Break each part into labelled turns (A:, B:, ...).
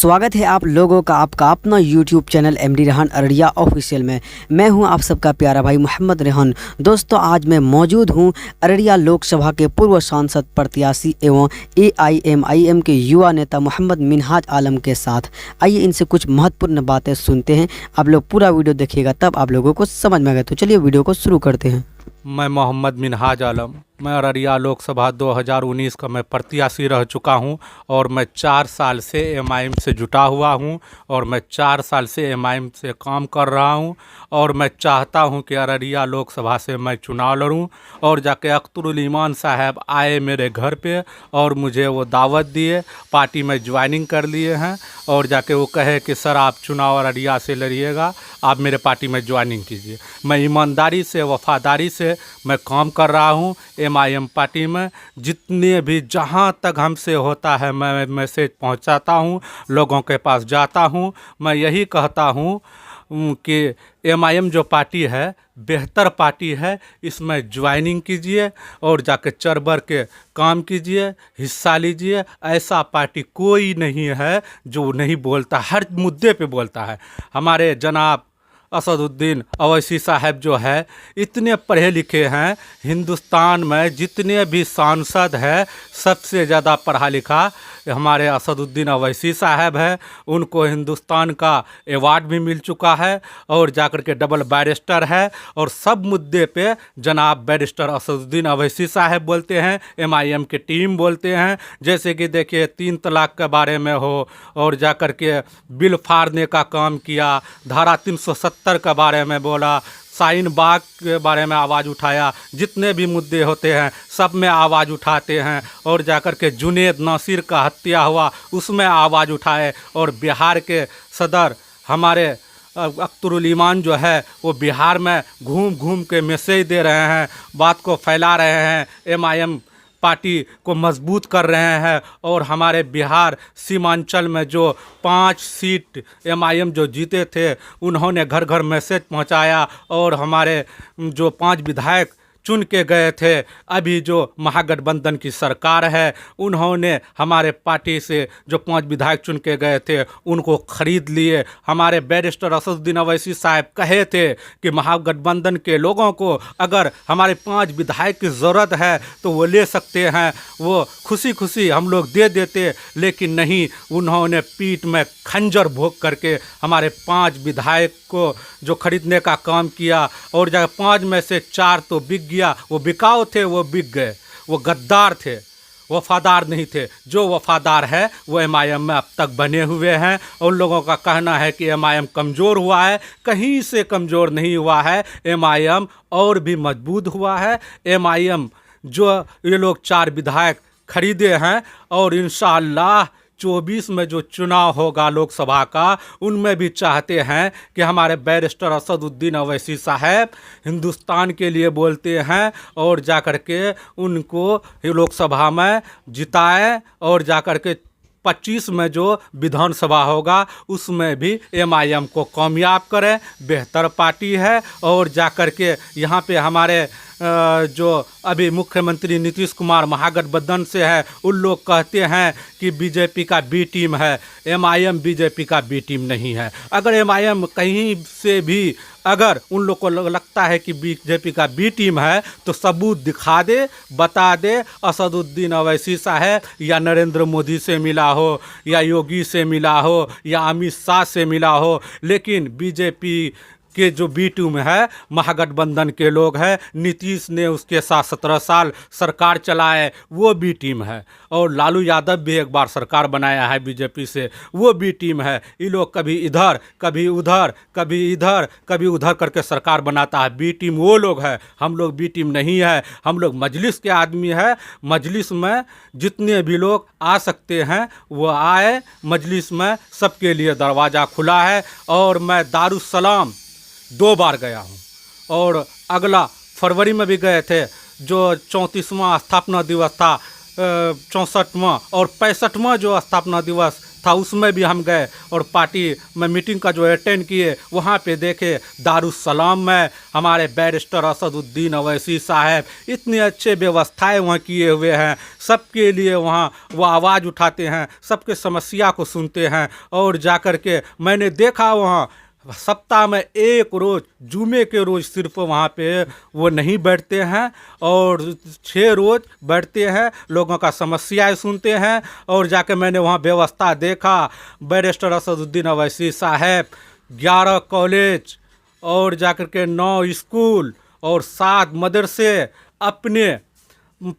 A: स्वागत है आप लोगों का आपका अपना YouTube channel MD Rehan Araria official में। मैं हूं आप सबका प्यारा भाई मोहम्मद रेहान। दोस्तों, आज मैं मौजूद हूं अररिया लोकसभा के पूर्व सांसद प्रत्याशी एवं एआईएमआईएम के युवा नेता मोहम्मद मिनहाज आलम के साथ। आइए इनसे कुछ महत्वपूर्ण बातें सुनते हैं। आप लोग पूरा वीडियो देखिएगा तब आप लोगों को समझ में आएगा। तो चलिए वीडियो को शुरू करते हैं।
B: मैं मोहम्मद मिनहाज आलम, मैं अररिया लोकसभा 2019 का मैं प्रत्याशी रह चुका हूं और मैं 4 साल से एमआईएम से जुटा हुआ हूं और मैं 4 साल से एमआईएम से काम कर रहा हूं और मैं चाहता हूं कि अररिया लोकसभा से मैं चुनाव लड़ूं। और जाके अख्तरुल ईमान साहब आए मेरे घर पे और मुझे वो दावत दिए, पार्टी में ज्वाइनिंग कर लिए हैं और जाके वो कहे कि सर आप चुनाव अररिया से लड़िएगा, आप मेरे पार्टी में ज्वाइनिंग कीजिए। मैं ईमानदारी से, वफादारी से मैं काम कर रहा हूं एमआईएम पार्टी में। जितने भी जहां तक हमसे होता है मैं मैसेज पहुंचाता हूं, लोगों के पास जाता हूं। मैं यही कहता हूं कि एमआईएम जो पार्टी है बेहतर पार्टी है, इसमें ज्वाइनिंग कीजिए और जाके चढ़ बढ़ के काम कीजिए, हिस्सा लीजिए। ऐसा पार्टी कोई नहीं है जो नहीं बोलता, हर मुद्दे पे बोलता है। हमारे जनाब असदुद्दीन अवैसी साहब जो है इतने पढ़े लिखे हैं, हिंदुस्तान में जितने भी सांसद हैं सबसे ज़्यादा पढ़ा लिखा हमारे असदुद्दीन अवैसी साहब है। उनको हिंदुस्तान का अवार्ड भी मिल चुका है और जाकर के डबल बैरिस्टर है और सब मुद्दे पे जनाब बैरिस्टर असदुद्दीन अवैसी साहब बोलते हैं, एमआईएम की टीम बोलते हैं। जैसे कि देखिए 3 तलाक के बारे में हो और जाकर के बिल फाड़ने का काम किया, धारा 370 के बारे में बोला, शाहीन बाग के बारे में आवाज़ उठाया। जितने भी मुद्दे होते हैं सब में आवाज़ उठाते हैं और जाकर के जुनेद नासिर का हत्या हुआ उसमें आवाज़ उठाए। और बिहार के सदर हमारे अख्तरुल ईमान जो है वो बिहार में घूम घूम के मैसेज दे रहे हैं, बात को फैला रहे हैं, एमआईएम पार्टी को मजबूत कर रहे हैं। और हमारे बिहार सीमांचल में जो 5 सीट एमआईएम जो जीते थे उन्होंने घर घर मैसेज पहुंचाया और हमारे जो 5 विधायक चुन के गए थे, अभी जो महागठबंधन की सरकार है उन्होंने हमारे पार्टी से जो 5 विधायक चुन के गए थे उनको खरीद लिए। हमारे बैरिस्टर असदुद्दीन अवैसी साहब कहे थे कि महागठबंधन के लोगों को अगर हमारे 5 विधायक की ज़रूरत है तो वो ले सकते हैं, वो खुशी खुशी हम लोग दे देते। लेकिन नहीं, उन्होंने पीठ में खंजर भोंक करके हमारे 5 विधायक को जो खरीदने का काम किया और जब 5 में से 4 तो बिक गया, वो बिकाऊ थे, वो बिक गए, वो गद्दार थे, वफादार नहीं थे। जो वफादार है वो एमआईएम में अब तक बने हुए हैं। उन लोगों का कहना है कि एमआईएम कमज़ोर हुआ है, कहीं से कमज़ोर नहीं हुआ है, एमआईएम और भी मजबूत हुआ है। एमआईएम जो ये लोग 4 विधायक खरीदे हैं और इंशाअल्लाह 24 में जो चुनाव होगा लोकसभा का उनमें भी चाहते हैं कि हमारे बैरिस्टर असदुद्दीन अवैसी साहब हिंदुस्तान के लिए बोलते हैं और जाकर के उनको लोकसभा में जिताएं और जाकर के 25 में जो विधानसभा होगा उसमें भी एमआईएम को कामयाब करें। बेहतर पार्टी है और जाकर के यहाँ पे हमारे जो अभी मुख्यमंत्री नीतीश कुमार महागठबंधन से है, उन लोग कहते हैं कि बीजेपी का बी टीम है। एमआईएम बीजेपी का बी टीम नहीं है। अगर एमआईएम कहीं से भी अगर उन लोग को लगता है कि बीजेपी का बी टीम है तो सबूत दिखा दे, बता दे। असदुद्दीन अवैसी साहब या नरेंद्र मोदी से मिला हो या योगी से मिला हो या अमित शाह से मिला हो, लेकिन बीजेपी के जो बी टीम है महागठबंधन के लोग हैं, नीतीश ने उसके साथ 17 साल सरकार चलाए, वो बी टीम है। और लालू यादव भी एक बार सरकार बनाया है बीजेपी से, वो बी टीम है। ये लोग कभी इधर कभी उधर, कभी इधर कभी उधर करके सरकार बनाता है। बी टीम वो लोग है, हम लोग बी टीम नहीं है। हम लोग मजलिस के आदमी है। मजलिस में जितने भी लोग आ सकते हैं वो आए, मजलिस में सबके लिए दरवाज़ा खुला है। और मैं दारुसलाम 2 बार गया हूँ और अगला फरवरी में भी गए थे, जो 34वां स्थापना दिवस था, 64वां और 65वां जो स्थापना दिवस था उसमें भी हम गए और पार्टी में मीटिंग का जो अटेंड किए, वहाँ पे देखे दारुसलाम में हमारे बैरिस्टर असदुद्दीन अवैसी साहब इतनी अच्छे व्यवस्थाएं वहाँ किए हुए हैं। सबके लिए वहाँ वो आवाज़ उठाते हैं, सबके समस्या को सुनते हैं। और जाकर के मैंने देखा वहाँ सप्ताह में एक रोज़ जुमे के रोज़ सिर्फ वहाँ पे वो नहीं बैठते हैं और 6 रोज़ बैठते हैं, लोगों का समस्याएं सुनते हैं। और जाके मैंने वहाँ व्यवस्था देखा, बैरिस्टर असदुद्दीन अवैसी साहब 11 कॉलेज और जाकर के 9 स्कूल और 7 मदरसे अपने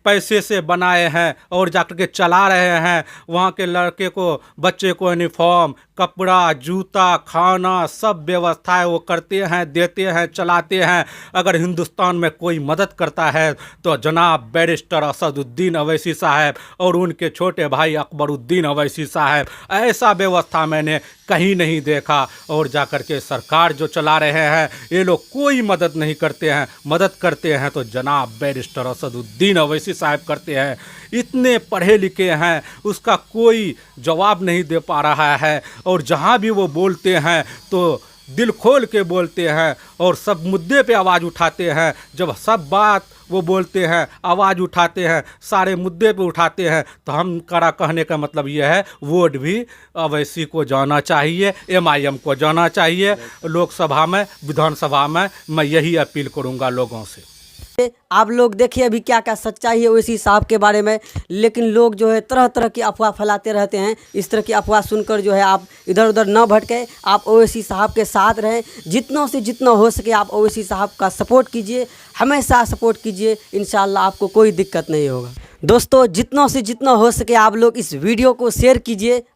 B: पैसे से बनाए हैं और जाकर के चला रहे हैं। वहाँ के लड़के को, बच्चे को यूनिफॉर्म, कपड़ा, जूता, खाना सब व्यवस्थाएं वो करते हैं, देते हैं, चलाते हैं। अगर हिंदुस्तान में कोई मदद करता है तो जनाब बैरिस्टर असदुद्दीन अवैसी साहब और उनके छोटे भाई अकबरुद्दीन अवैसी साहब, ऐसा व्यवस्था मैंने कहीं नहीं देखा। और जाकर के सरकार जो चला रहे हैं ये लोग कोई मदद नहीं करते हैं, मदद करते हैं तो जनाब बैरिस्टर असदुद्दीन अवैसी साहब करते हैं। इतने पढ़े लिखे हैं, उसका कोई जवाब नहीं दे पा रहा है। और जहाँ भी वो बोलते हैं तो दिल खोल के बोलते हैं और सब मुद्दे पे आवाज़ उठाते हैं। जब सब बात वो बोलते हैं, आवाज़ उठाते हैं, सारे मुद्दे पे उठाते हैं, तो हम करा कहने का मतलब ये है वोट भी अवैसी को जाना चाहिए, MIM को जाना चाहिए। लोकसभा में, विधानसभा में मैं यही अपील करूँगा लोगों से।
A: आप लोग देखिए अभी क्या क्या सच्चाई है ओवैसी साहब के बारे में, लेकिन लोग जो है तरह तरह की अफवाह फैलाते रहते हैं। इस तरह की अफवाह सुनकर जो है आप इधर उधर न भटके, आप ओवैसी साहब के साथ रहें। जितना से जितना हो सके आप ओवैसी साहब का सपोर्ट कीजिए, हमेशा सपोर्ट कीजिए, इंशाल्लाह आपको कोई दिक्कत नहीं होगा। दोस्तों जितना से जितना हो सके आप लोग इस वीडियो को शेयर कीजिए